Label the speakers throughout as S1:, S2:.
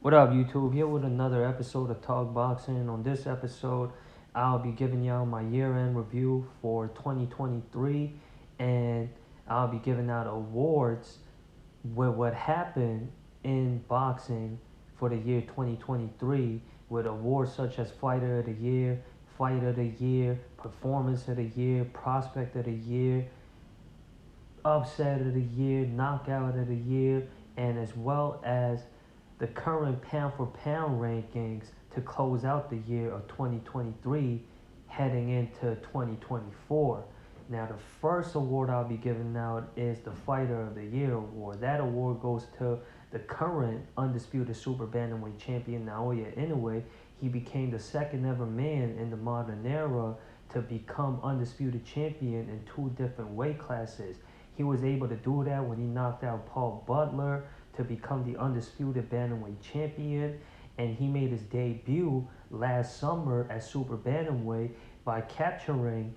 S1: What up, YouTube? Here with another episode of Talk Boxing. On this episode, I'll be giving y'all my year-end review for 2023, and I'll be giving out awards with what happened in boxing for the year 2023, with awards such as Fighter of the Year, Fight of the Year, Performance of the Year, Prospect of the Year, Upset of the Year, Knockout of the Year, and as well as the current pound for pound rankings to close out the year of 2023 heading into 2024. Now, the first award I'll be giving out is the Fighter of the Year award. That award goes to the current undisputed super bantamweight champion Naoya Inoue. He became the second ever man in the modern era to become undisputed champion in two different weight classes. He was able to do that when he knocked out Paul Butler to become the undisputed bantamweight champion, and he made his debut last summer at super bantamweight by capturing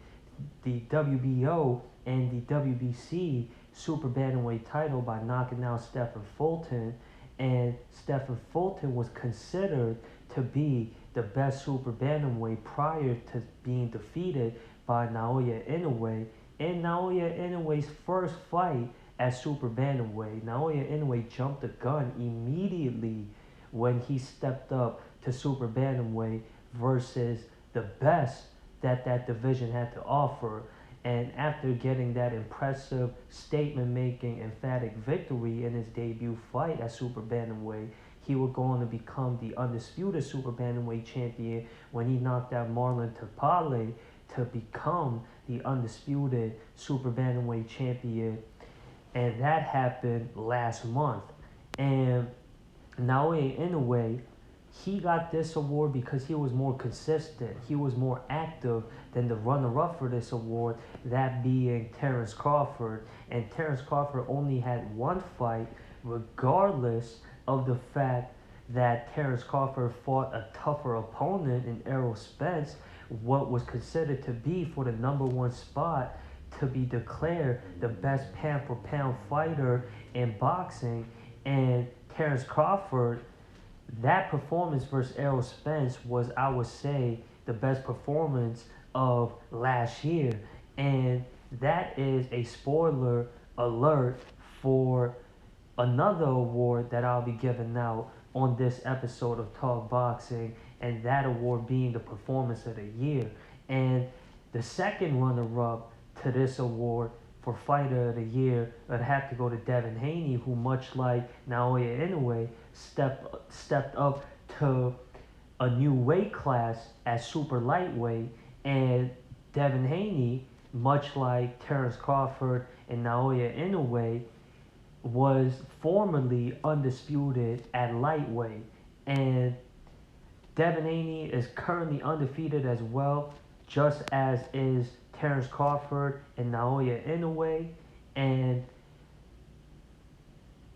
S1: the WBO and the WBC super bantamweight title by knocking out Stephen Fulton. And Stephen Fulton was considered to be the best super bantamweight prior to being defeated by Naoya Inoue. In Naoya Inoue's first fight at super bantamweight, Naoya Inoue jumped the gun immediately when he stepped up to super bantamweight versus the best that division had to offer. And after getting that impressive statement-making emphatic victory in his debut fight at super bantamweight, he would go on to become the undisputed super bantamweight champion when he knocked out Marlon Tapale to become the undisputed super bantamweight champion. And that happened last month. And Naoya Inoue, he got this award because he was more consistent. He was more active than the runner-up for this award, that being Terence Crawford. And Terence Crawford only had one fight, regardless of the fact that Terence Crawford fought a tougher opponent in Errol Spence, what was considered to be for the number one spot to be declared the best pound for pound fighter in boxing. And Terence Crawford, that performance versus Errol Spence was, I would say, the best performance of last year. And that is a spoiler alert for another award that I'll be giving out on this episode of Talk Boxing, and that award being the Performance of the Year. And the second runner-up to this award for Fighter of the Year would have to go to Devin Haney, who, much like Naoya Inoue, stepped up to a new weight class at super lightweight. And Devin Haney, much like Terence Crawford and Naoya Inoue, was formerly undisputed at lightweight. And Devin Haney is currently undefeated as well, just as is Terence Crawford and Naoya Inoue. And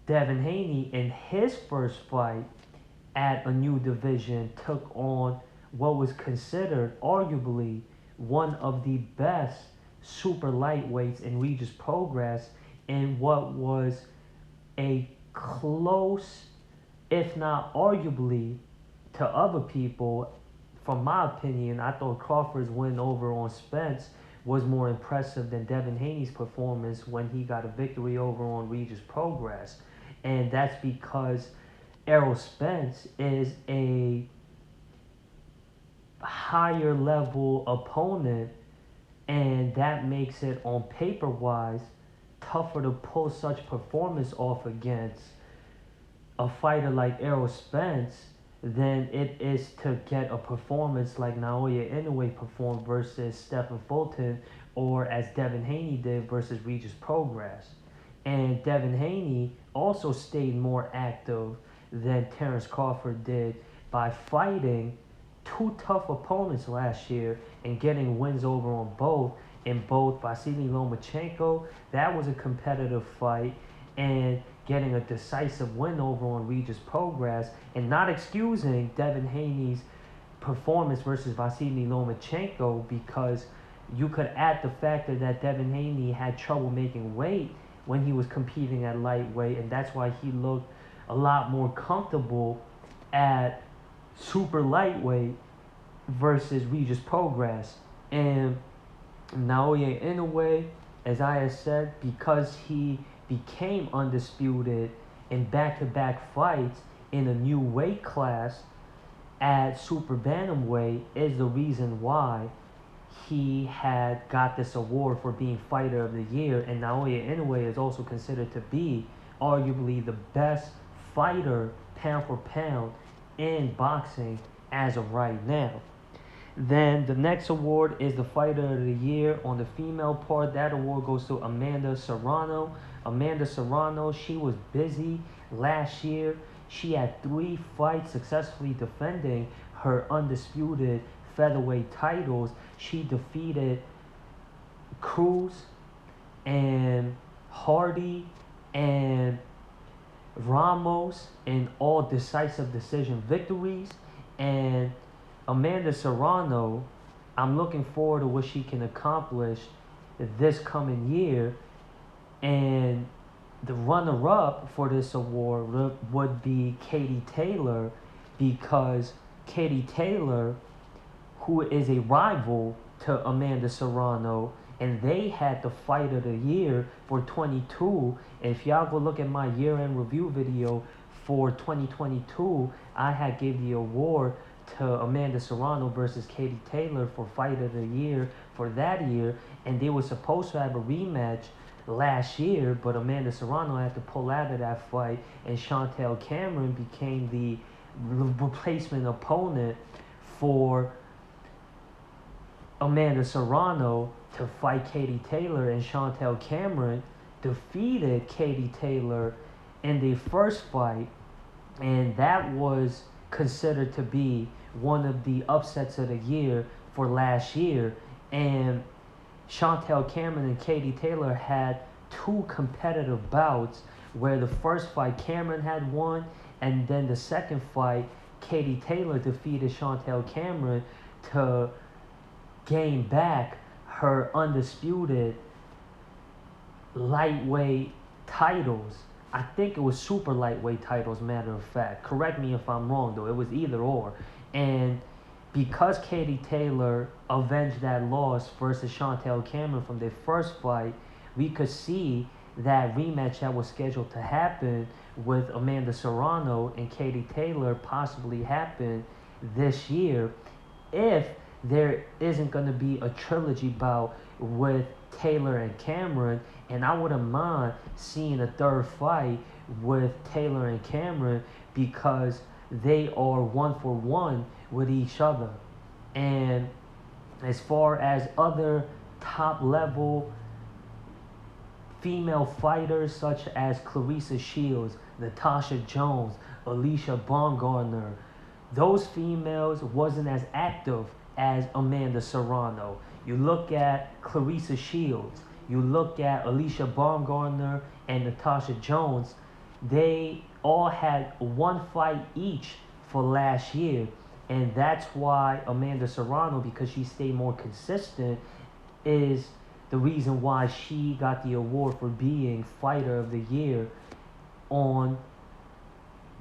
S1: Devin Haney, in his first fight at a new division, took on what was considered arguably one of the best super lightweights in Regis Progress, in what was a close, if not arguably to other people, from my opinion, I thought Crawford's win over on Spence was more impressive than Devin Haney's performance when he got a victory over on Regis Progress. And that's because Errol Spence is a higher level opponent, and that makes it, on paper wise, tougher to pull such performance off against a fighter like Errol Spence than it is to get a performance like Naoya Inoue performed versus Stephen Fulton, or as Devin Haney did versus Regis Progress. And Devin Haney also stayed more active than Terence Crawford did by fighting two tough opponents last year and getting wins over on both. In both Vasily Lomachenko, that was a competitive fight, and getting a decisive win over on Regis Progress, and not excusing Devin Haney's performance versus Vasily Lomachenko, because you could add the factor that Devin Haney had trouble making weight when he was competing at lightweight, and that's why he looked a lot more comfortable at super lightweight versus Regis Progress. And Naoya Inoue, as I have said, because he became undisputed in back-to-back fights in a new weight class at super bantamweight, is the reason why he had got this award for being fighter of the year. And Naoya Inoue is also considered to be arguably the best fighter pound for pound in boxing as of right now. Then the next award is the Fighter of the Year. On the female part, that award goes to Amanda Serrano. Amanda Serrano, she was busy last year. She had 3 fights successfully defending her undisputed featherweight titles. She defeated Cruz and Hardy and Ramos in all decisive decision victories. And Amanda Serrano, I'm looking forward to what she can accomplish this coming year. And the runner-up for this award would be Katie Taylor, because Katie Taylor, who is a rival to Amanda Serrano, and they had the Fight of the Year for 22. If y'all go look at my year-end review video for 2022, I had gave the award to Amanda Serrano versus Katie Taylor for Fight of the Year for that year, and they were supposed to have a rematch last year, but Amanda Serrano had to pull out of that fight, and Chantel Cameron became the replacement opponent for Amanda Serrano to fight Katie Taylor, and Chantel Cameron defeated Katie Taylor in the first fight, and that was considered to be one of the upsets of the year for last year. And Chantel Cameron and Katie Taylor had 2 competitive bouts where the first fight Cameron had won, and then the second fight Katie Taylor defeated Chantel Cameron to gain back her undisputed lightweight titles. I think it was super lightweight titles, matter of fact. Correct me if I'm wrong, though. It was either or. And because Katie Taylor avenged that loss versus Chantel Cameron from their first fight, we could see that rematch that was scheduled to happen with Amanda Serrano and Katie Taylor possibly happen this year, if there isn't going to be a trilogy bout with Taylor and Cameron. And I wouldn't mind seeing a third fight with Taylor and Cameron, because they are 1-for-1 with each other. And as far as other top level female fighters such as Clarissa Shields, Natasha Jones, Alicia Baumgardner, those females wasn't as active as Amanda Serrano. You look at Clarissa Shields, you look at Alicia Baumgardner and Natasha Jones, they all had 1 fight each for last year. And that's why Amanda Serrano, because she stayed more consistent, is the reason why she got the award for being Fighter of the Year on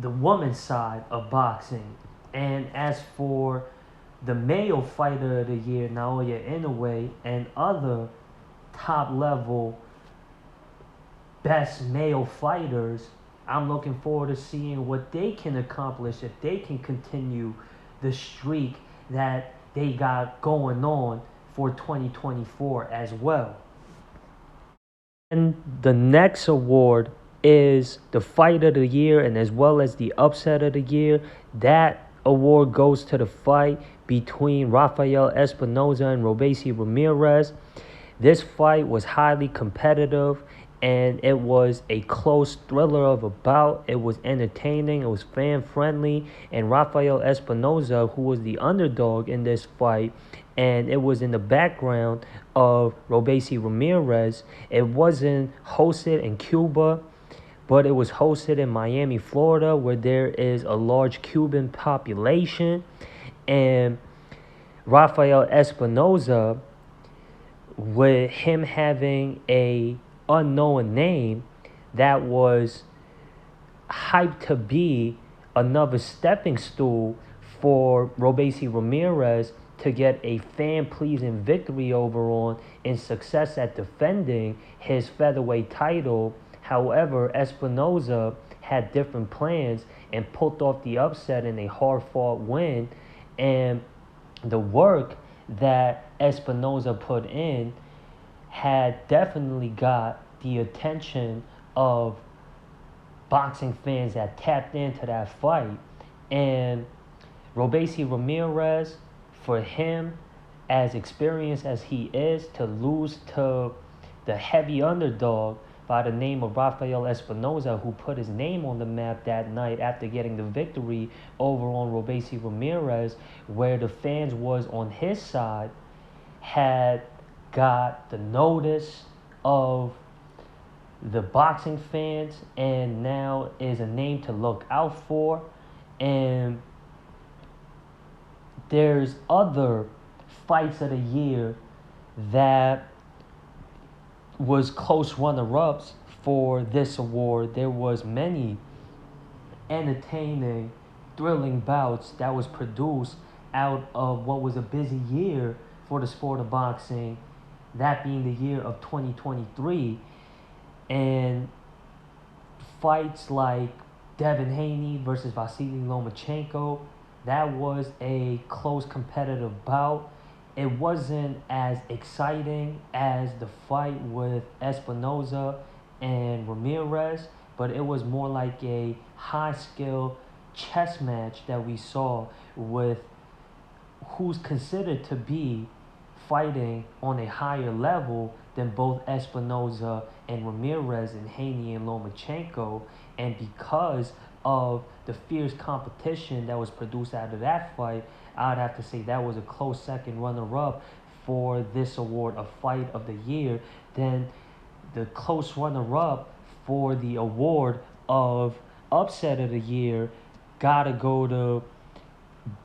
S1: the women's side of boxing. And as for the male Fighter of the Year, Naoya Inoue, and other top-level best male fighters, I'm looking forward to seeing what they can accomplish if they can continue the streak that they got going on for 2024 as well. And the next award is the Fight of the Year, and as well as the Upset of the Year. That award goes to the fight between Rafael Espinoza and Robeisy Ramirez. This fight was highly competitive, and it was a close thriller of a bout. It was entertaining, it was fan-friendly, and Rafael Espinoza, who was the underdog in this fight, and it was in the background of Robeisy Ramirez. It wasn't hosted in Cuba, but it was hosted in Miami, Florida, where there is a large Cuban population. And Rafael Espinoza, with him having a unknown name that was hyped to be another stepping stool for Robeisy Ramirez to get a fan-pleasing victory overall in success at defending his featherweight title. However, Espinoza had different plans and pulled off the upset in a hard-fought win. And the work that Espinoza put in had definitely got the attention of boxing fans that tapped into that fight. And Robeisy Ramirez, for him, as experienced as he is, to lose to the heavy underdog by the name of Rafael Espinoza, who put his name on the map that night after getting the victory over on Robeisy Ramirez, where the fans was on his side, had got the notice of the boxing fans and now is a name to look out for. And there's other fights of the year that was close runner-ups for this award. There was many entertaining, thrilling bouts that was produced out of what was a busy year for the sport of boxing, that being the year of 2023. And fights like Devin Haney versus Vasily Lomachenko, that was a close competitive bout. It wasn't as exciting as the fight with Espinoza and Ramirez, but it was more like a high-skill chess match that we saw with who's considered to be fighting on a higher level than both Espinoza and Ramirez and Haney and Lomachenko. And because of the fierce competition that was produced out of that fight, I'd have to say that was a close second runner-up for this award of Fight of the Year. Then the close runner-up for the award of Upset of the Year gotta go to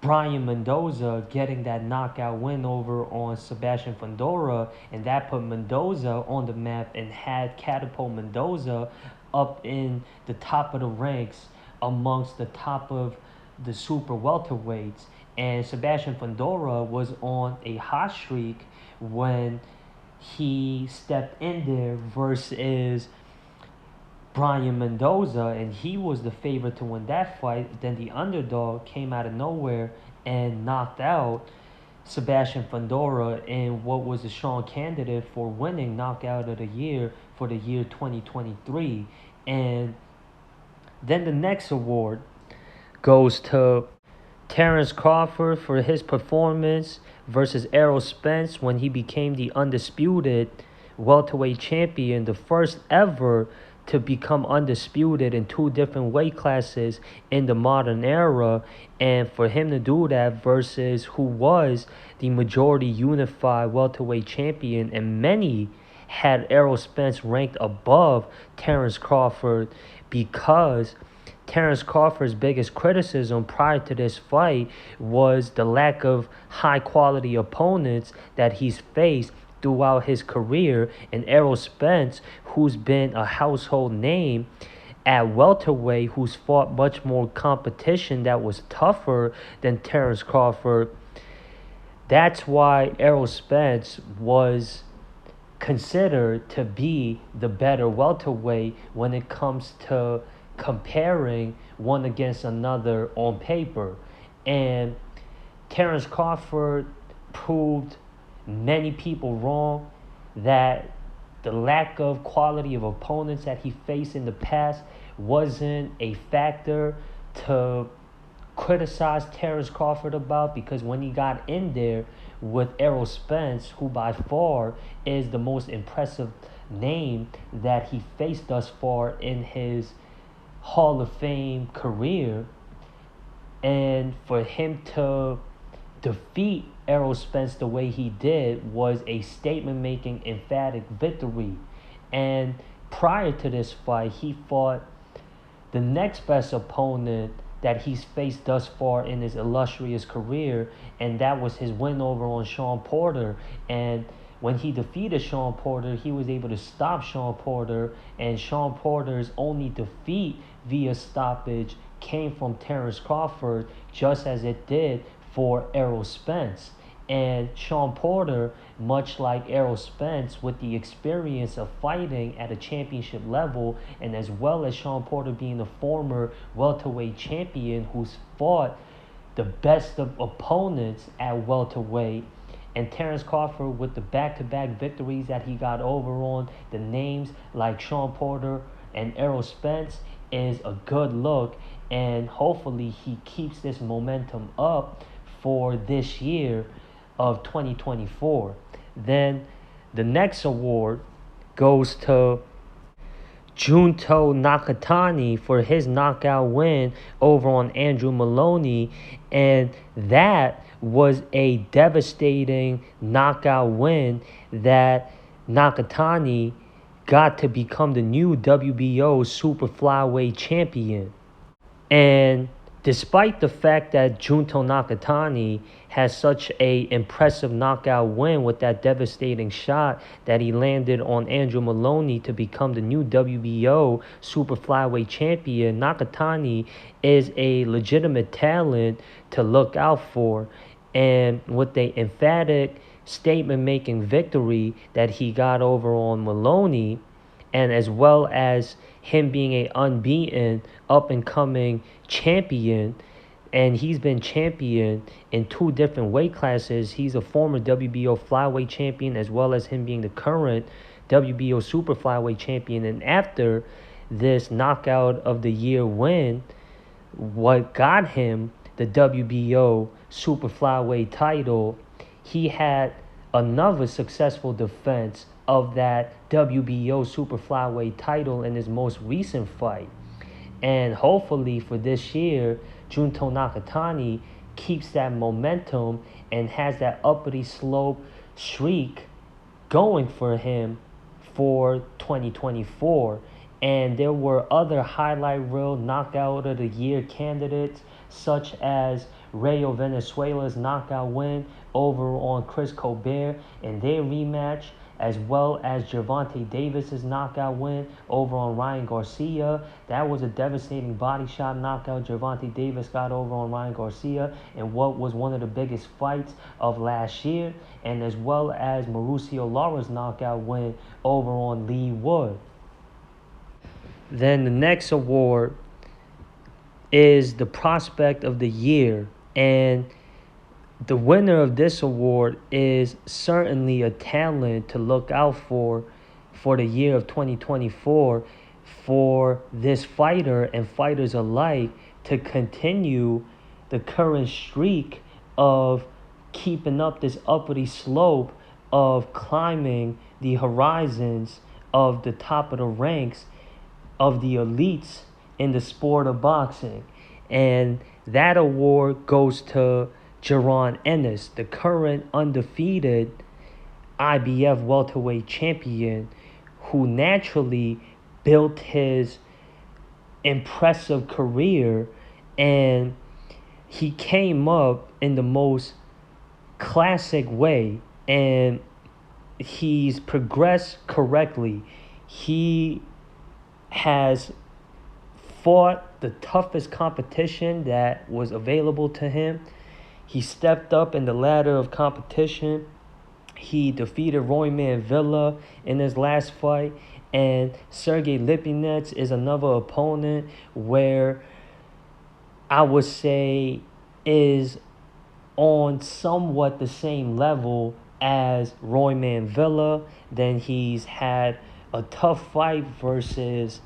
S1: Brian Mendoza getting that knockout win over on Sebastian Fundora, and that put Mendoza on the map and had catapult Mendoza up in the top of the ranks amongst the top of the super welterweights. And Sebastian Fundora was on a hot streak when he stepped in there versus Brian Mendoza, and he was the favorite to win that fight. Then the underdog came out of nowhere and knocked out Sebastian Fundora in what was a strong candidate for winning Knockout of the Year for the year 2023. And then the next award goes to Terence Crawford for his performance versus Errol Spence when he became the undisputed welterweight champion, the first ever to become undisputed in two different weight classes in the modern era. And for him to do that versus who was the majority unified welterweight champion, and many had Errol Spence ranked above Terence Crawford, because Terence Crawford's biggest criticism prior to this fight was the lack of high-quality opponents that he's faced throughout his career. And Errol Spence, who's been a household name at welterweight, who's fought much more competition that was tougher than Terence Crawford, that's why Errol Spence was considered to be the better welterweight when it comes to comparing one against another on paper. And Terence Crawford proved many people wrong, that the lack of quality of opponents that he faced in the past wasn't a factor to criticize Terence Crawford about, because when he got in there with Errol Spence, who by far is the most impressive name that he faced thus far in his Hall of Fame career, and for him to defeat Errol Spence the way he did was a statement-making, emphatic victory. And prior to this fight, he fought the next best opponent that he's faced thus far in his illustrious career, and that was his win over on Shawn Porter. And when he defeated Shawn Porter, he was able to stop Shawn Porter, and Shawn Porter's only defeat via stoppage came from Terrence Crawford, just as it did for Errol Spence. And Shawn Porter, much like Errol Spence, with the experience of fighting at a championship level, and as well as Shawn Porter being a former welterweight champion who's fought the best of opponents at welterweight, and Terrence Crawford with the back-to-back victories that he got over on the names like Shawn Porter and Errol Spence is a good look, and hopefully he keeps this momentum up for this year of 2024. Then the next award goes to Junto Nakatani for his knockout win over on Andrew Maloney, and that was a devastating knockout win that Nakatani got to become the new WBO super flyweight champion. And despite the fact that Junto Nakatani has such a impressive knockout win with that devastating shot that he landed on Andrew Maloney to become the new WBO super flyweight champion, Nakatani is a legitimate talent to look out for. And with the emphatic statement-making victory that he got over on Maloney, and as well as him being a unbeaten up-and-coming champion, and he's been champion in 2 different weight classes. He's a former WBO flyweight champion, as well as him being the current WBO super flyweight champion. And after this knockout of the year win, what got him the WBO super flyweight title, he had another successful defense of that WBO super flyweight title in his most recent fight. And hopefully for this year, Junto Nakatani keeps that momentum and has that uppity slope streak going for him for 2024. And there were other highlight reel knockout of the year candidates, such as Rayo Venezuela's knockout win over on Chris Colbert in their rematch, as well as Gervonta Davis's knockout win over on Ryan Garcia. That was a devastating body shot knockout Gervonta Davis got over on Ryan Garcia in what was one of the biggest fights of last year, and as well as Mauricio Lara's knockout win over on Lee Wood. Then the next award is the Prospect of the Year, and the winner of this award is certainly a talent to look out for the year of 2024 for this fighter and fighters alike to continue the current streak of keeping up this uppity slope of climbing the horizons of the top of the ranks of the elites in the sport of boxing. And that award goes to Jaron Ennis, the current undefeated IBF welterweight champion, who naturally built his impressive career, and he came up in the most classic way, and he's progressed correctly. He has fought the toughest competition that was available to him. He stepped up in the ladder of competition. He defeated Royman Villa in his last fight, and Sergey Lipinets is another opponent where I would say is on somewhat the same level as Royman Villa. Then he's had a tough fight versus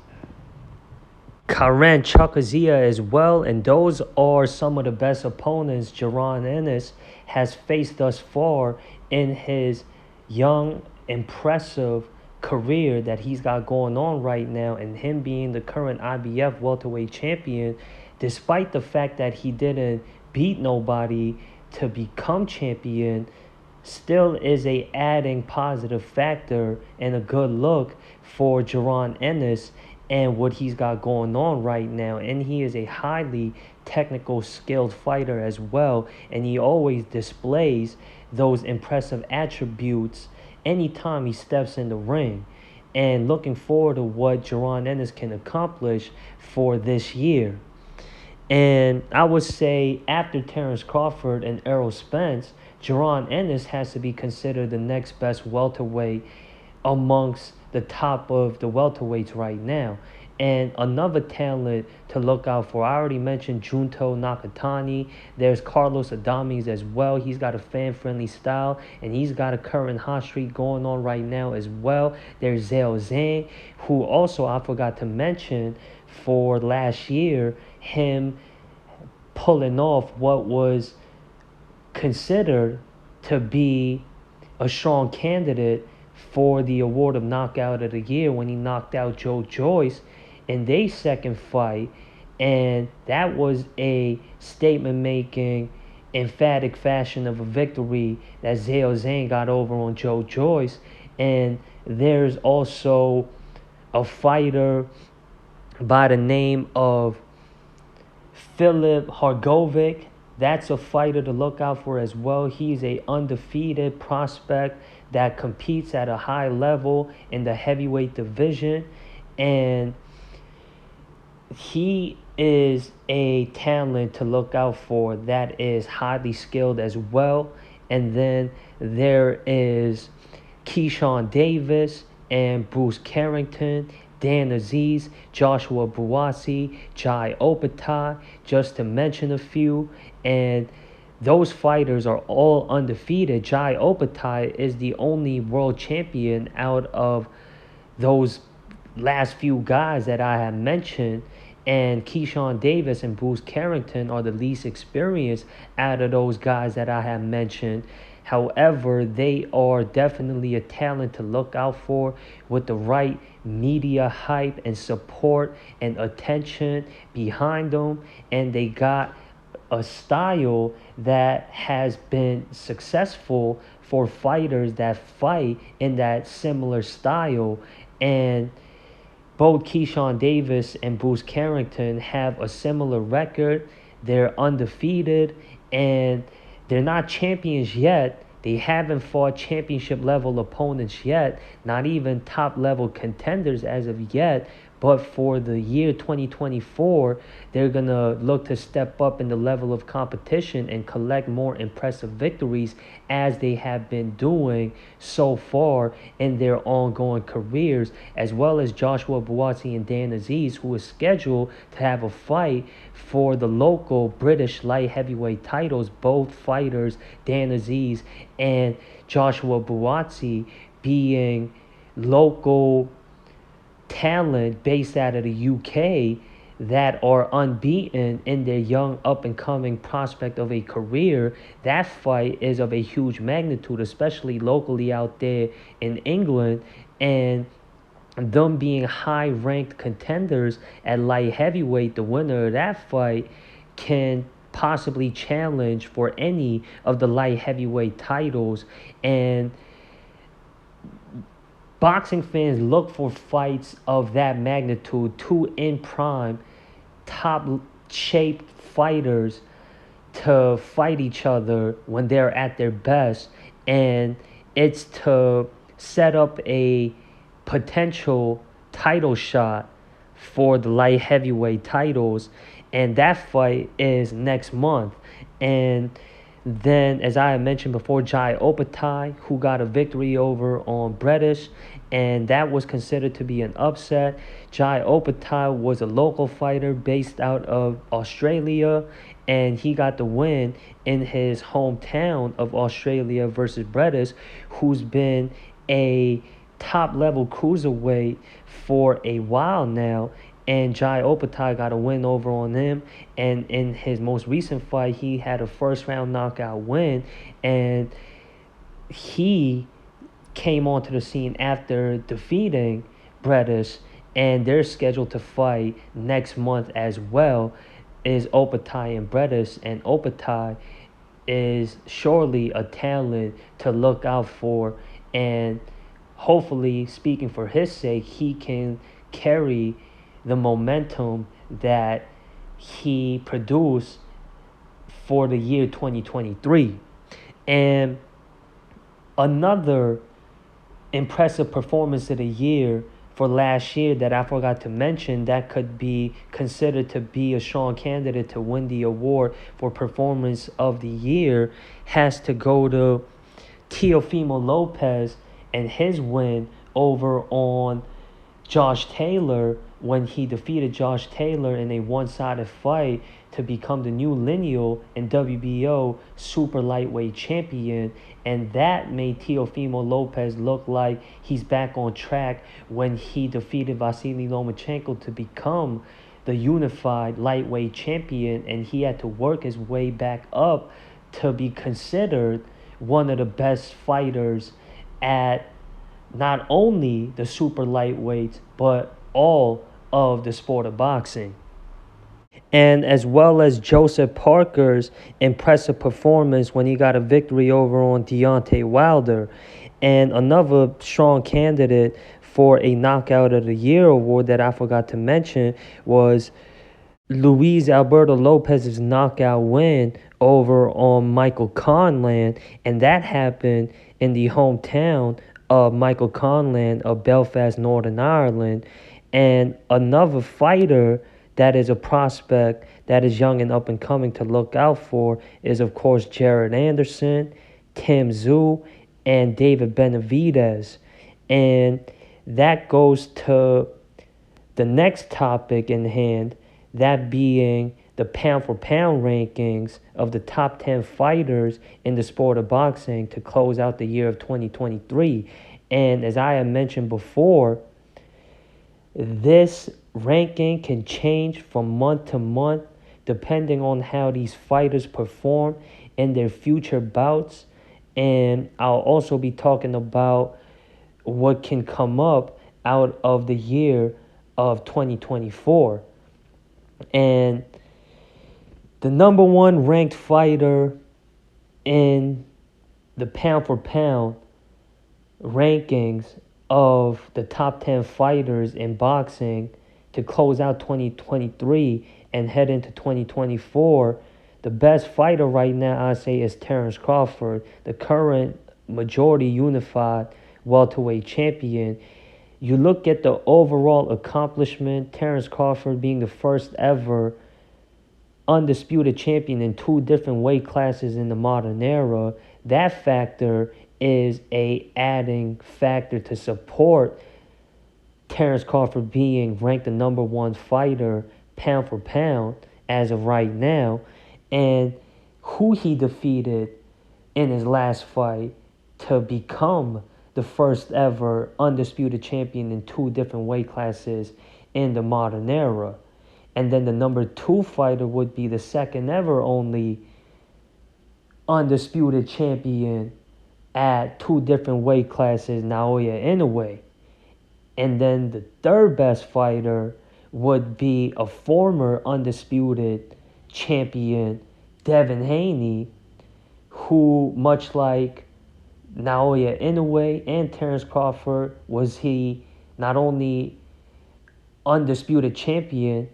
S1: Karen Chakazia as well, and those are some of the best opponents Jaron Ennis has faced thus far in his young, impressive career that he's got going on right now, and him being the current IBF welterweight champion, despite the fact that he didn't beat nobody to become champion, still is a adding positive factor and a good look for Jaron Ennis and what he's got going on right now. And he is a highly technical, skilled fighter as well, and he always displays those impressive attributes anytime he steps in the ring. And looking forward to what Jaron Ennis can accomplish for this year. And I would say after Terrence Crawford and Errol Spence, Jaron Ennis has to be considered the next best welterweight amongst the top of the welterweights right now. And another talent to look out for, I already mentioned Junto Nakatani. There's Carlos Adames as well. He's got a fan-friendly style, and he's got a current hot streak going on right now as well. There's Zhao Zhang, who also I forgot to mention for last year, him pulling off what was considered to be a strong candidate for the award of Knockout of the Year when he knocked out Joe Joyce in their second fight. And that was a statement-making, emphatic fashion of a victory that Zhao Zhang got over on Joe Joyce. And there's also a fighter by the name of Filip Hrgovic. That's a fighter to look out for as well. He's a undefeated prospect that competes at a high level in the heavyweight division, and he is a talent to look out for that is highly skilled as well. And then there is Keyshawn Davis and Bruce Carrington, Dan Aziz, Joshua Buatsi, Jai Opetaia, just to mention a few. And those fighters are all undefeated. Jai Opetaia is the only world champion out of those last few guys that I have mentioned. And Keyshawn Davis and Bruce Carrington are the least experienced out of those guys that I have mentioned. However, they are definitely a talent to look out for with the right media hype and support and attention behind them. And they got a style that has been successful for fighters that fight in that similar style. And both Keyshawn Davis and Bruce Carrington have a similar record. They're undefeated, and they're not champions yet. They haven't fought championship level opponents yet, not even top level contenders as of yet. But for the year 2024, they're going to look to step up in the level of competition and collect more impressive victories as they have been doing so far in their ongoing careers, as well as Joshua Buatsi and Dan Aziz, who is scheduled to have a fight for the local British light heavyweight titles. Both fighters, Dan Aziz and Joshua Buatsi, being local talent based out of the UK that are unbeaten in their young up-and-coming prospect of a career. That fight is of a huge magnitude, especially locally out there in England, and them being high-ranked contenders at light heavyweight, the winner of that fight can possibly challenge for any of the light heavyweight titles. And boxing fans look for fights of that magnitude, two in prime, top-shaped fighters to fight each other when they're at their best, and it's to set up a potential title shot for the light heavyweight titles, and that fight is next month. And then, as I had mentioned before, Jai Opetaia, who got a victory over on British, and that was considered to be an upset. Jai Opetaia was a local fighter based out of Australia, and he got the win in his hometown of Australia versus British, who's been a top-level cruiserweight for a while now. And Jai Opetaia got a win over on him. And in his most recent fight, he had a first-round knockout win. And he came onto the scene after defeating British. And they're scheduled to fight next month as well, is Opetaia and British. And Opetaia is surely a talent to look out for. And hopefully, speaking for his sake, he can carry the momentum that he produced for the year 2023. And another impressive performance of the year for last year that I forgot to mention that could be considered to be a strong candidate to win the award for performance of the year has to go to Teofimo Lopez and his win over on Josh Taylor when he defeated Josh Taylor in a one-sided fight to become the new lineal and WBO super lightweight champion. And that made Teofimo Lopez look like he's back on track when he defeated Vasily Lomachenko to become the unified lightweight champion. And he had to work his way back up to be considered one of the best fighters at not only the super lightweights, but all of the sport of boxing. And as well as Joseph Parker's impressive performance when he got a victory over on Deontay Wilder. And another strong candidate for a Knockout of the Year award that I forgot to mention was Luis Alberto Lopez's knockout win over on Michael Conlan, and that happened in the hometown of Michael Conlan of Belfast, Northern Ireland. And another fighter that is a prospect that is young and up and coming to look out for is, of course, Jared Anderson, Tim Tszyu, and David Benavidez. And that goes to the next topic in hand, that being the pound for pound rankings of the top 10 fighters in the sport of boxing to close out the year of 2023. And as I have mentioned before, this ranking can change from month to month depending on how these fighters perform in their future bouts. And I'll also be talking about what can come up out of the year of 2024. And the number one ranked fighter in the pound for pound rankings of the top 10 fighters in boxing to close out 2023 and head into 2024, the best fighter right now, I say, is Terence Crawford, the current majority unified welterweight champion. You look at the overall accomplishment, Terence Crawford being the first ever undisputed champion in two different weight classes in the modern era. That factor is a adding factor to support Terence Crawford being ranked the number one fighter pound for pound as of right now. And who he defeated in his last fight to become the first ever undisputed champion in two different weight classes in the modern era. And then the number two fighter would be the second ever only undisputed champion at two different weight classes, Naoya Inoue. And then the third best fighter would be a former undisputed champion, Devin Haney, who, much like Naoya Inoue and Terence Crawford, was he not only undisputed champion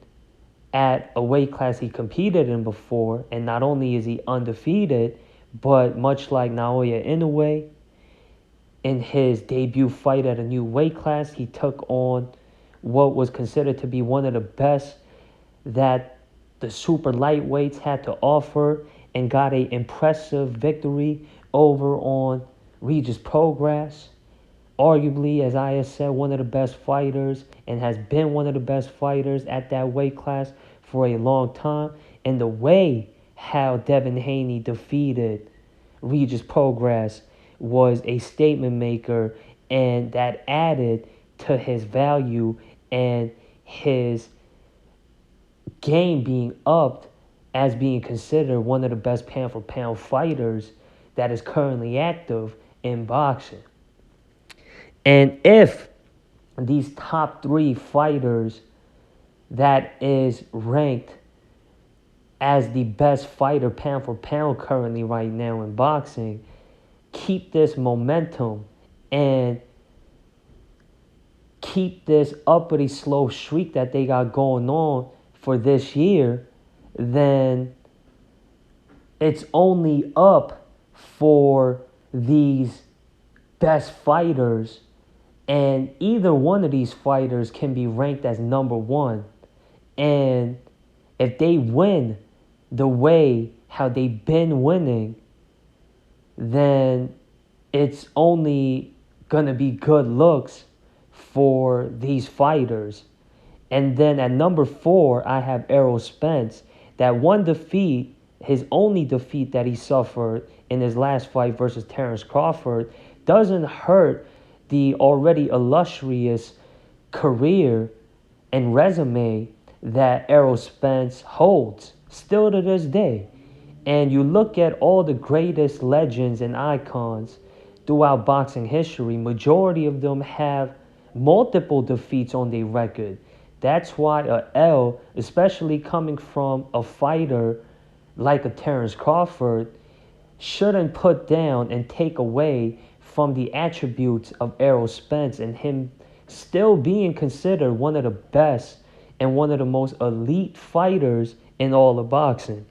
S1: at a weight class he competed in before, and not only is he undefeated, but much like Naoya Inoue, in his debut fight at a new weight class, he took on what was considered to be one of the best that the super lightweights had to offer and got an impressive victory over on Regis Prograis. Arguably, as I have said, one of the best fighters and has been one of the best fighters at that weight class for a long time. And the way how Devin Haney defeated Regis Prograis was a statement maker, and that added to his value and his game being upped as being considered one of the best pound for pound fighters that is currently active in boxing. And if these top three fighters that is ranked as the best fighter pound for pound currently right now in boxing keep this momentum and keep this uppity slow streak that they got going on for this year, then it's only up for these best fighters And either one of these fighters can be ranked as number one. And if they win the way how they've been winning, then it's only gonna be good looks for these fighters. And then at number 4, I have Errol Spence. That one defeat, his only defeat that he suffered in his last fight versus Terence Crawford, doesn't hurt the already illustrious career and resume that Errol Spence holds still to this day. And you look at all the greatest legends and icons throughout boxing history, majority of them have multiple defeats on their record. That's why a L, especially coming from a fighter like a Terence Crawford, shouldn't put down and take away from the attributes of Errol Spence and him still being considered one of the best and one of the most elite fighters in all of boxing.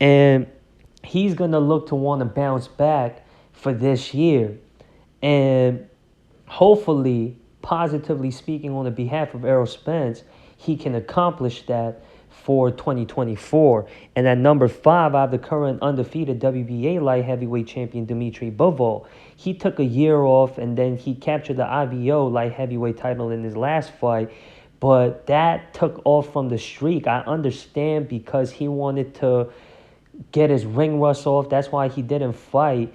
S1: And he's going to look to want to bounce back for this year. And hopefully, positively speaking on the behalf of Errol Spence, he can accomplish that for 2024. And at number 5, I have the current undefeated WBA light heavyweight champion Dmitry Bivol. He took a year off and then he captured the IBO light heavyweight title in his last fight. But that took off from the streak. I understand because he wanted to get his ring rust off. That's why he didn't fight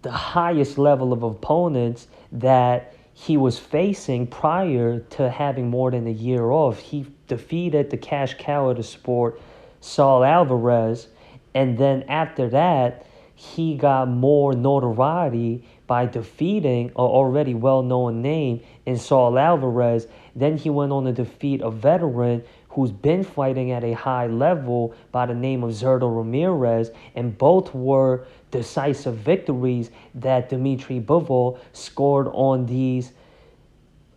S1: the highest level of opponents that he was facing prior to having more than a year off. He defeated the cash cow of the sport, Saul Alvarez, and then after that, he got more notoriety by defeating an already well-known name in Saul Alvarez. Then he went on to defeat a veteran who's been fighting at a high level by the name of Zurdo Ramirez, and both were decisive victories that Dmitry Bivol scored on these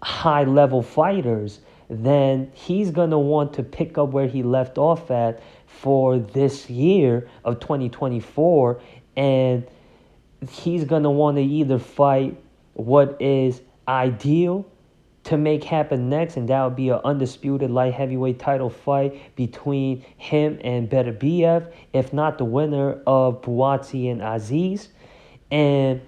S1: high-level fighters. Then he's going to want to pick up where he left off at for this year of 2024, and he's going to want to either fight what is ideal to make happen next, and that would be an undisputed light heavyweight title fight between him and Beterbiev, if not the winner of Buatsi and Aziz. And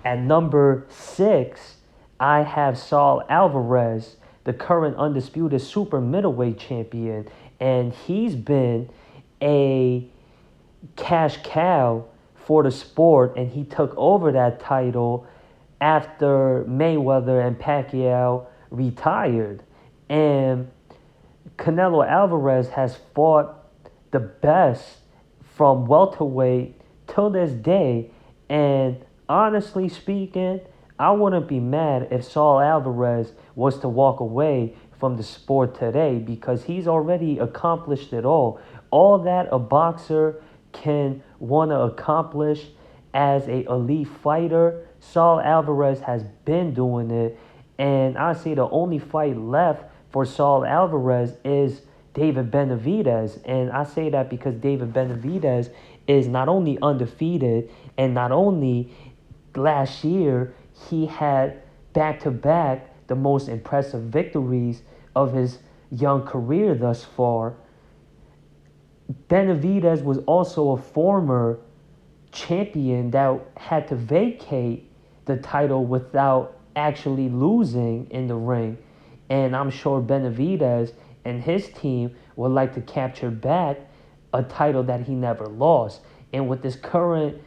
S1: at number 6, I have Saul Alvarez, the current undisputed super middleweight champion, and he's been a cash cow for the sport, and he took over that title after Mayweather and Pacquiao retired. And Canelo Alvarez has fought the best from welterweight till this day, and honestly speaking, I wouldn't be mad if Saul Alvarez was to walk away from the sport today, because he's already accomplished it all. All that a boxer can want to accomplish as a elite fighter, Saul Alvarez has been doing it. And I say the only fight left for Saul Alvarez is David Benavidez. And I say that because David Benavidez is not only undefeated, and not only last year he had back-to-back the most impressive victories of his young career thus far. Benavidez was also a former champion that had to vacate the title without actually losing in the ring. And I'm sure Benavidez and his team would like to capture back a title that he never lost. And with this current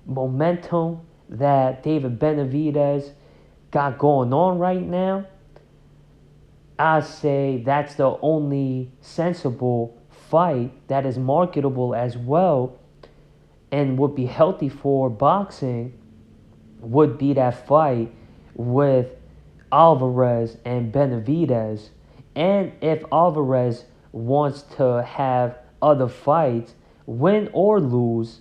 S1: momentum that David Benavidez got going on right now, I say that's the only sensible fight that is marketable as well and would be healthy for boxing, would be that fight with Alvarez and Benavidez. And if Alvarez wants to have other fights, win or lose,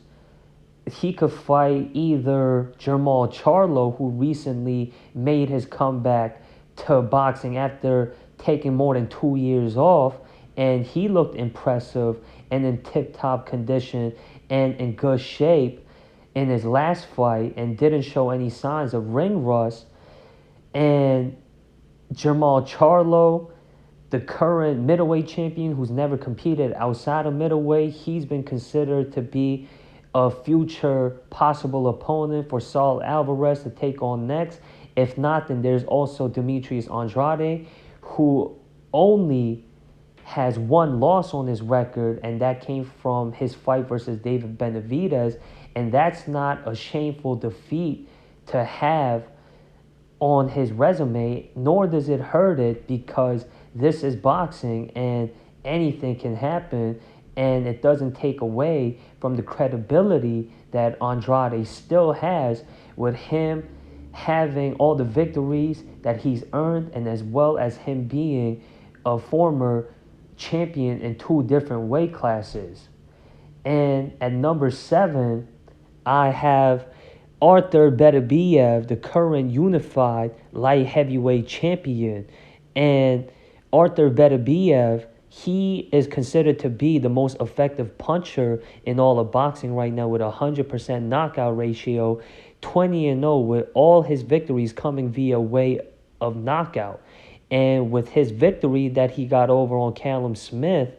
S1: he could fight either Jermall Charlo, who recently made his comeback to boxing after taking more than 2 years off, and he looked impressive and in tip-top condition and in good shape in his last fight and didn't show any signs of ring rust. And Jermall Charlo, the current middleweight champion who's never competed outside of middleweight, he's been considered to be a future possible opponent for Saul Alvarez to take on next. If not, then there's also Demetrius Andrade, who only has one loss on his record, and that came from his fight versus David Benavidez. And that's not a shameful defeat to have on his resume, nor does it hurt it, because this is boxing and anything can happen, and it doesn't take away from the credibility that Andrade still has with him having all the victories that he's earned, and as well as him being a former champion in two different weight classes. And at number 7, I have Arthur Beterbiev, the current unified light heavyweight champion. And Arthur Beterbiev, he is considered to be the most effective puncher in all of boxing right now with a 100% knockout ratio, 20-0 with all his victories coming via way of knockout. And with his victory that he got over on Callum Smith,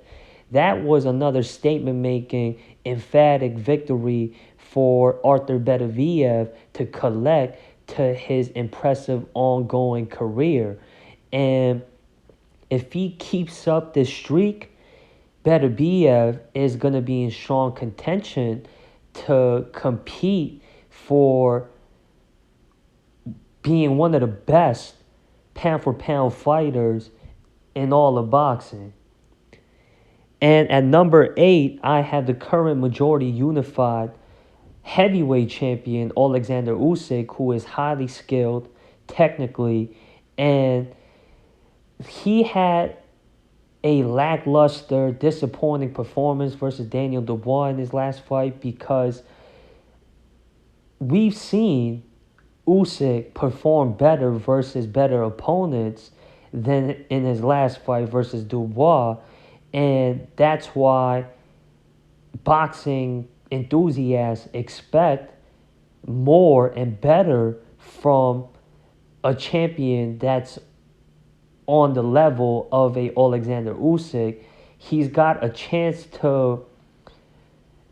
S1: that was another statement-making, emphatic victory for Arthur Beterbiev to collect to his impressive ongoing career. And if he keeps up this streak, Beterbiev is going to be in strong contention to compete for being one of the best pound-for-pound fighters in all of boxing. And at number 8, I have the current majority unified heavyweight champion, Alexander Usyk, who is highly skilled technically, and he had a lackluster, disappointing performance versus Daniel Dubois in his last fight, because we've seen Usyk perform better versus better opponents than in his last fight versus Dubois. And that's why boxing enthusiasts expect more and better from a champion that's on the level of a Alexander Usyk. He's got a chance to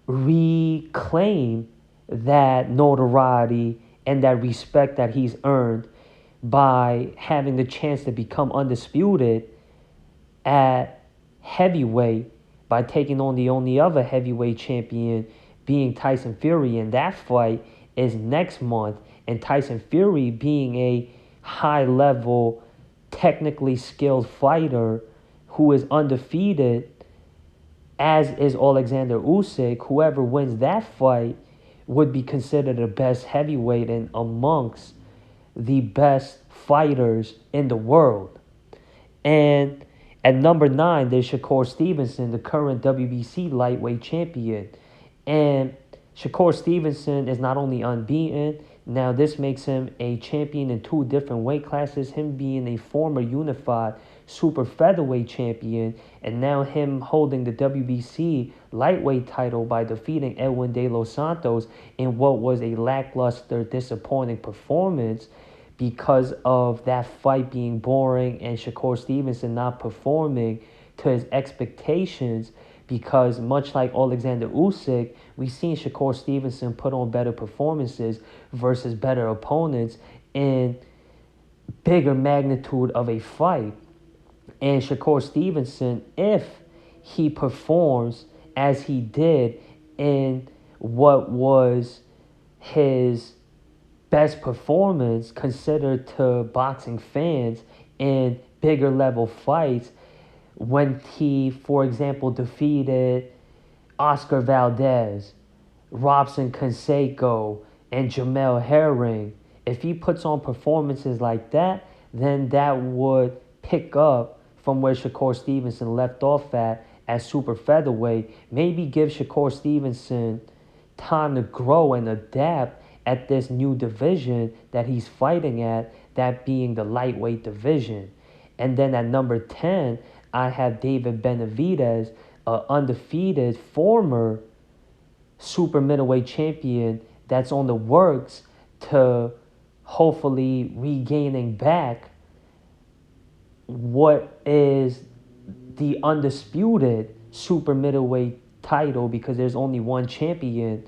S1: reclaim that notoriety and that respect that he's earned by having the chance to become undisputed at heavyweight by taking on the only other heavyweight champion being Tyson Fury. And that fight is next month. And Tyson Fury, being a high-level, technically skilled fighter who is undefeated, as is Alexander Usyk, whoever wins that fight would be considered the best heavyweight and amongst the best fighters in the world. And at number 9, there's Shakur Stevenson, the current WBC lightweight champion. And Shakur Stevenson is not only unbeaten, now this makes him a champion in 2 different weight classes, him being a former unified super featherweight champion, and now him holding the WBC lightweight title by defeating Edwin De Los Santos in what was a lackluster, disappointing performance because of that fight being boring and Shakur Stevenson not performing to his expectations. Because much like Alexander Usyk, we've seen Shakur Stevenson put on better performances versus better opponents in bigger magnitude of a fight. And Shakur Stevenson, if he performs as he did in what was his best performance considered to boxing fans in bigger level fights, when he, for example, defeated Oscar Valdez, Robson Canseco, and Jamel Herring, if he puts on performances like that, then that would pick up from where Shakur Stevenson left off at super featherweight. Maybe give Shakur Stevenson time to grow and adapt at this new division that he's fighting at, that being the lightweight division. And then at number 10, I have David Benavidez, an undefeated former super middleweight champion that's on the works to hopefully regaining back what is the undisputed super middleweight title, because there's only one champion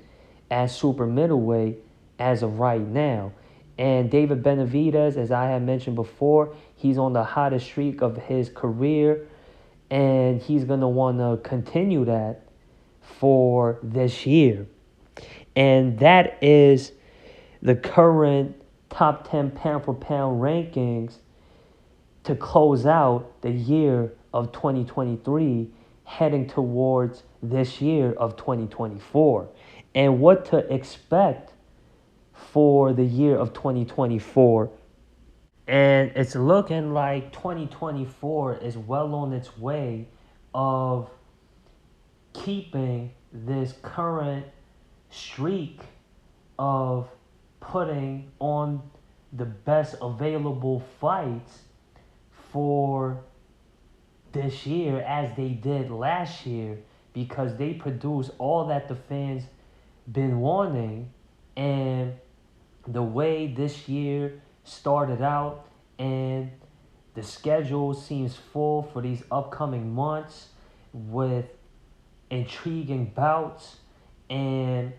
S1: at super middleweight as of right now. And David Benavidez, as I had mentioned before, he's on the hottest streak of his career, and he's going to want to continue that for this year. And that is the current top 10 pound for pound rankings to close out the year of 2023, heading towards this year of 2024. And what to expect for the year of 2024. And it's looking like 2024 is well on its way of keeping this current streak of putting on the best available fights for this year as they did last year, because they produced all that the fans been wanting. And the way this year started out, and the schedule seems full for these upcoming months with intriguing bouts, and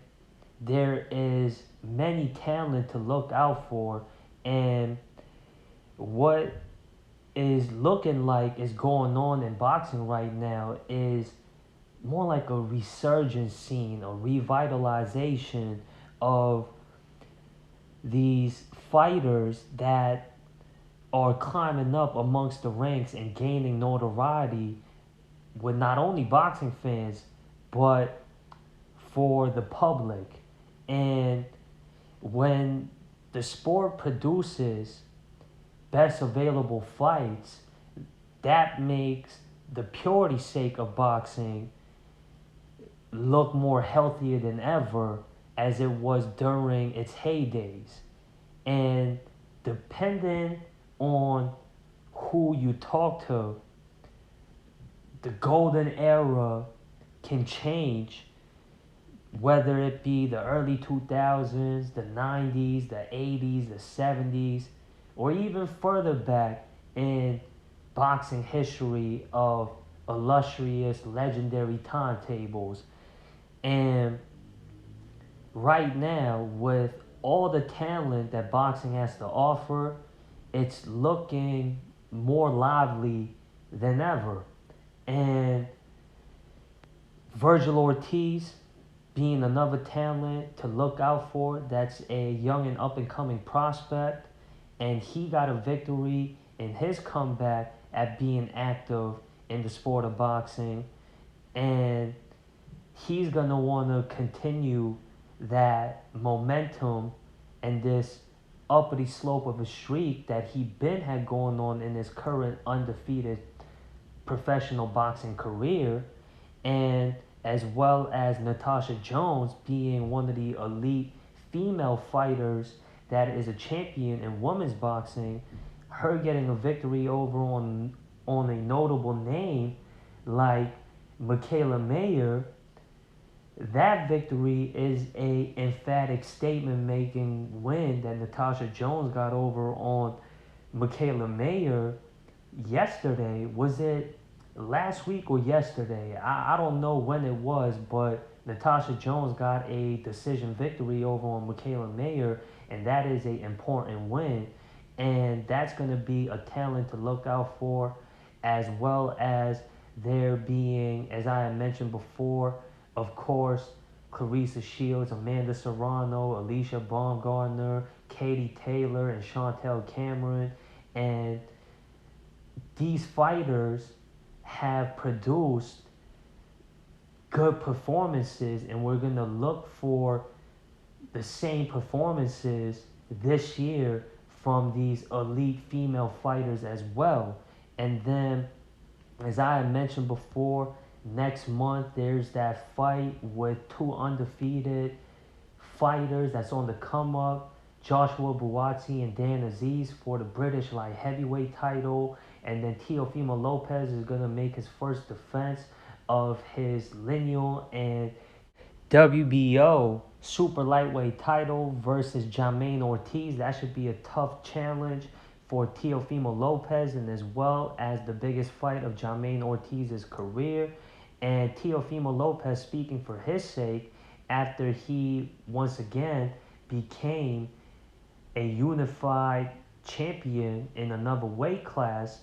S1: there is many talent to look out for. And what is looking like is going on in boxing right now is more like a resurgence scene, a revitalization of these fighters that are climbing up amongst the ranks and gaining notoriety with not only boxing fans but for the public. And when the sport produces best available fights, that makes the purity sake of boxing look more healthier than ever as it was during its heydays. And depending on who you talk to, the golden era can change, whether it be the early 2000s, the 90s, the 80s, the 70s, or even further back in boxing history of illustrious, legendary timetables. And right now, with all the talent that boxing has to offer, it's looking more lively than ever. And Virgil Ortiz being another talent to look out for, that's a young and up and coming prospect. And he got a victory in his comeback at being active in the sport of boxing. And he's going to want to continue that momentum and this uppity slope of a streak that he had going on in his current undefeated professional boxing career. And as well as Natasha Jones being one of the elite female fighters that is a champion in women's boxing, her getting a victory over on a notable name like Mikaela Mayer. That victory is a emphatic statement-making win that Natasha Jones got over on Mikaela Mayer yesterday. Was it last week or yesterday? I don't know when it was, but Natasha Jones got a decision victory over on Mikaela Mayer, and that is an important win. And that's going to be a talent to look out for, as well as there being, as I had mentioned before, of course, Clarissa Shields, Amanda Serrano, Alicia Baumgardner, Katie Taylor, and Chantel Cameron. And these fighters have produced good performances, and we're going to look for the same performances this year from these elite female fighters as well. And then, as I had mentioned before, next month there's that fight with two undefeated fighters that's on the come up, Joshua Buatsi and Dan Aziz, for the British light heavyweight title. And then Teofimo Lopez is going to make his first defense of his lineal and WBO super lightweight title versus Jermaine Ortiz. That should be a tough challenge for Teofimo Lopez, and as well as the biggest fight of Jermaine Ortiz's career. And Teofimo Lopez, speaking for his sake, after he once again became a unified champion in another weight class,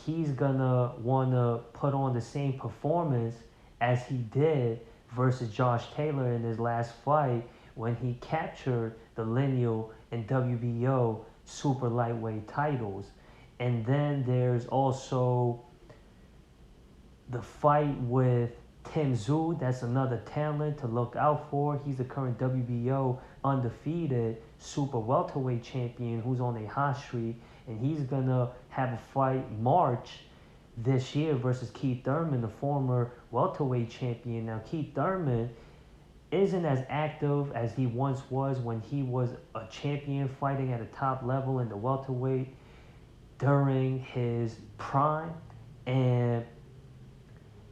S1: he's gonna wanna put on the same performance as he did versus Josh Taylor in his last fight when he captured the lineal and WBO super lightweight titles. And then there's also the fight with Tim Tszyu. That's another talent to look out for. He's the current WBO undefeated super welterweight champion who's on a hot streak, and he's gonna have a fight March this year versus Keith Thurman, the former welterweight champion. Now, Keith Thurman isn't as active as he once was when he was a champion fighting at a top level in the welterweight during his prime. And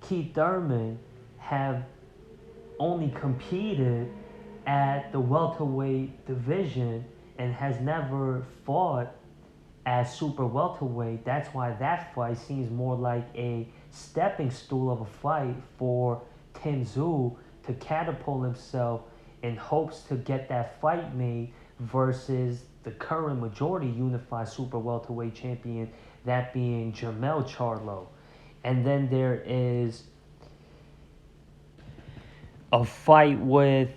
S1: Keith Thurman have only competed at the welterweight division and has never fought as super welterweight. That's why that fight seems more like a stepping stool of a fight for Tim Tszyu to catapult himself in hopes to get that fight made versus the current majority unified super welterweight champion, that being Jermell Charlo. And then there is a fight with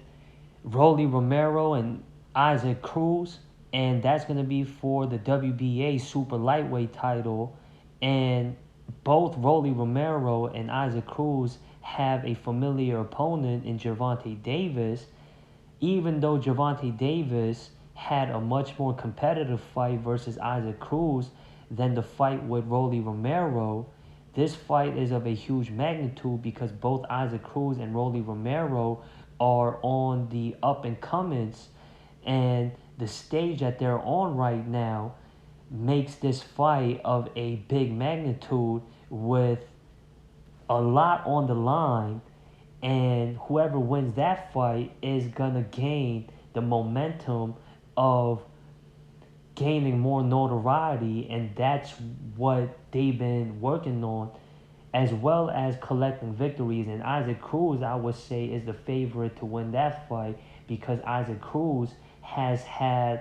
S1: Rolly Romero and Isaac Cruz, and that's going to be for the WBA super lightweight title. And both Rolly Romero and Isaac Cruz have a familiar opponent in Gervonta Davis, even though Gervonta Davis had a much more competitive fight versus Isaac Cruz than the fight with Rolly Romero. This fight is of a huge magnitude because both Isaac Cruz and Rolly Romero are on the up and comings, and the stage that they're on right now makes this fight of a big magnitude with a lot on the line, and whoever wins that fight is gonna gain the momentum of gaining more notoriety, and that's what they've been working on, as well as collecting victories. And Isaac Cruz, I would say, is the favorite to win that fight because Isaac Cruz has had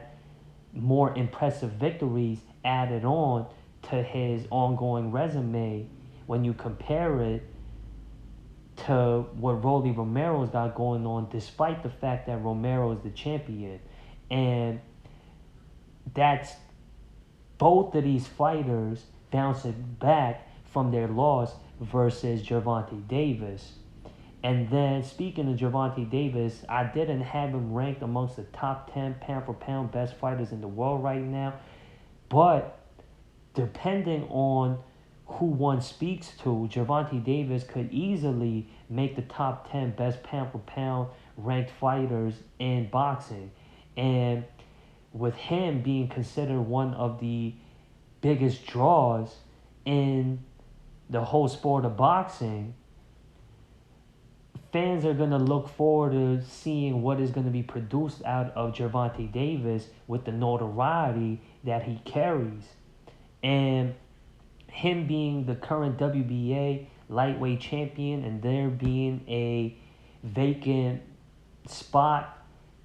S1: more impressive victories added on to his ongoing resume when you compare it to what Rolly Romero's got going on, despite the fact that Romero is the champion. And that's both of these fighters bouncing back from their loss versus Gervonta Davis. And then, speaking of Gervonta Davis, I didn't have him ranked amongst the top 10 pound-for-pound best fighters in the world right now. But depending on who one speaks to, Gervonta Davis could easily make the top 10 best pound-for-pound ranked fighters in boxing. And with him being considered one of the biggest draws in the whole sport of boxing, fans are going to look forward to seeing what is going to be produced out of Gervonta Davis with the notoriety that he carries. And him being the current WBA lightweight champion and there being a vacant spot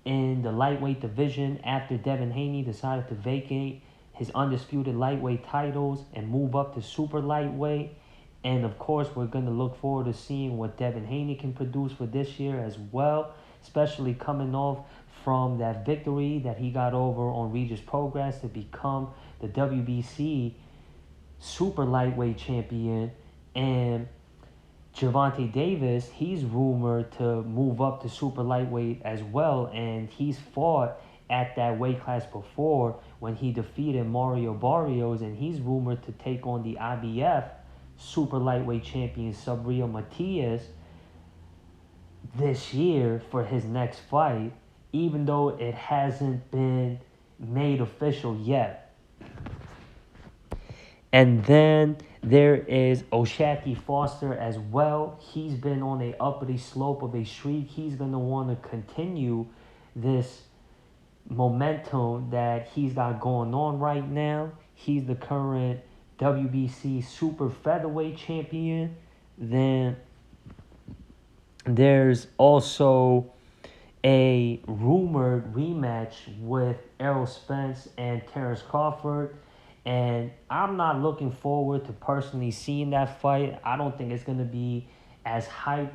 S1: in the lightweight division after Devin Haney decided to vacate his undisputed lightweight titles and move up to super lightweight. And of course, we're going to look forward to seeing what Devin Haney can produce for this year as well, especially coming off from that victory that he got over on Regis Prograis to become the WBC super lightweight champion. And Gervonta Davis, he's rumored to move up to super lightweight as well, and he's fought at that weight class before when he defeated Mario Barrios, and he's rumored to take on the IBF super lightweight champion Subriel Matias this year for his next fight, even though it hasn't been made official yet. And then there is O'Shaquie Foster as well. He's been on a uppity slope of a streak. He's going to want to continue this momentum that he's got going on right now. He's the current WBC super featherweight champion. Then there's also a rumored rematch with Errol Spence and Terrence Crawford. And I'm not looking forward to personally seeing that fight. I don't think it's going to be as hyped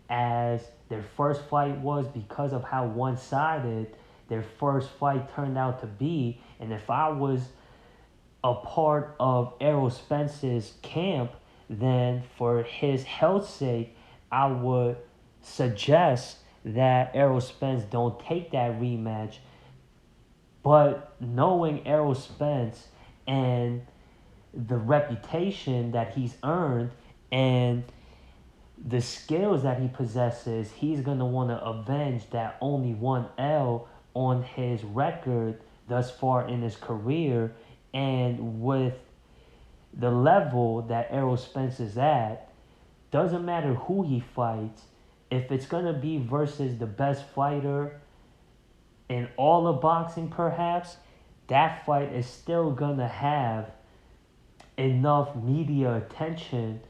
S1: as their first fight was because of how one-sided their first fight turned out to be. And if I was a part of Errol Spence's camp, then for his health's sake, I would suggest that Errol Spence don't take that rematch. But knowing Errol Spence and the reputation that he's earned and the skills that he possesses, he's going to want to avenge that only one L on his record thus far in his career. And with the level that Errol Spence is at, doesn't matter who he fights, if it's going to be versus the best fighter in all of boxing perhaps, that fight is still going to have enough media attention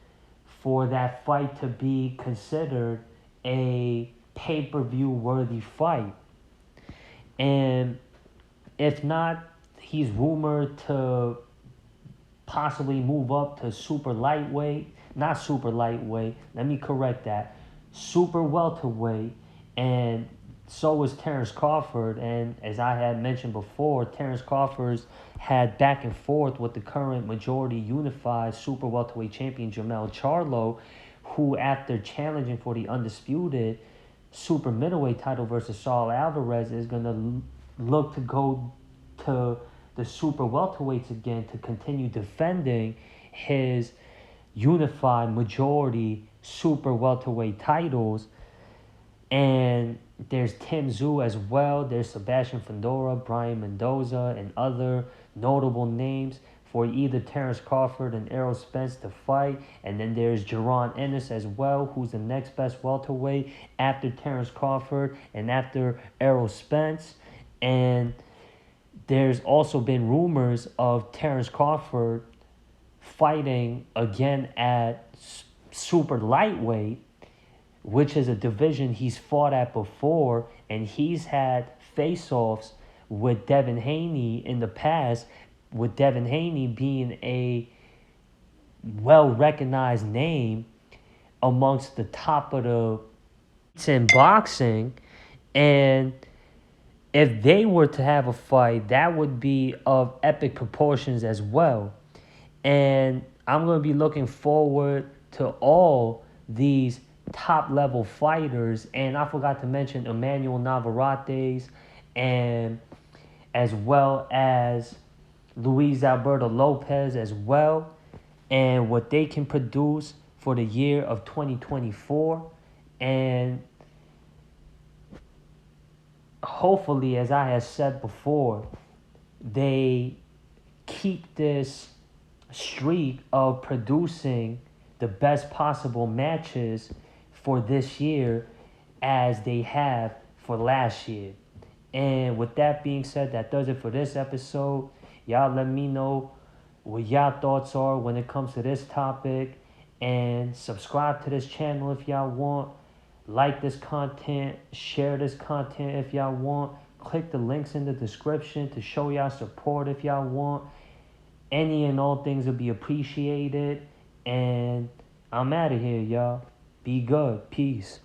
S1: for that fight to be considered a pay-per-view worthy fight. And if not, he's rumored to possibly move up to super lightweight. Not super lightweight, let me correct that. Super welterweight. And so is Terrence Crawford. And as I had mentioned before, Terrence Crawford's had back and forth with the current majority unified super welterweight champion Jermell Charlo, who after challenging for the undisputed super middleweight title versus Saul Alvarez is going to look to go to the super welterweights again to continue defending his unified majority super welterweight titles. And there's Tim Tszyu as well. There's Sebastian Fundora, Brian Mendoza, and other notable names for either Terrence Crawford and Errol Spence to fight. And then there's Jaron Ennis as well, who's the next best welterweight after Terrence Crawford and after Errol Spence. And there's also been rumors of Terrence Crawford fighting again at super lightweight, which is a division he's fought at before, and he's had face-offs with Devin Haney in the past, with Devin Haney being a well-recognized name amongst the top of the in boxing. And if they were to have a fight, that would be of epic proportions as well. And I'm going to be looking forward to all these top-level fighters. And I forgot to mention Emmanuel Navarrete and as well as Luis Alberto Lopez as well, and what they can produce for the year of 2024. And hopefully, as I have said before, they keep this streak of producing the best possible matches for this year as they have for last year. And with that being said, that does it for this episode. Y'all let me know what y'all thoughts are when it comes to this topic. And subscribe to this channel if y'all want. Like this content. Share this content if y'all want. Click the links in the description to show y'all support if y'all want. Any and all things will be appreciated. And I'm out of here, y'all. Be good. Peace.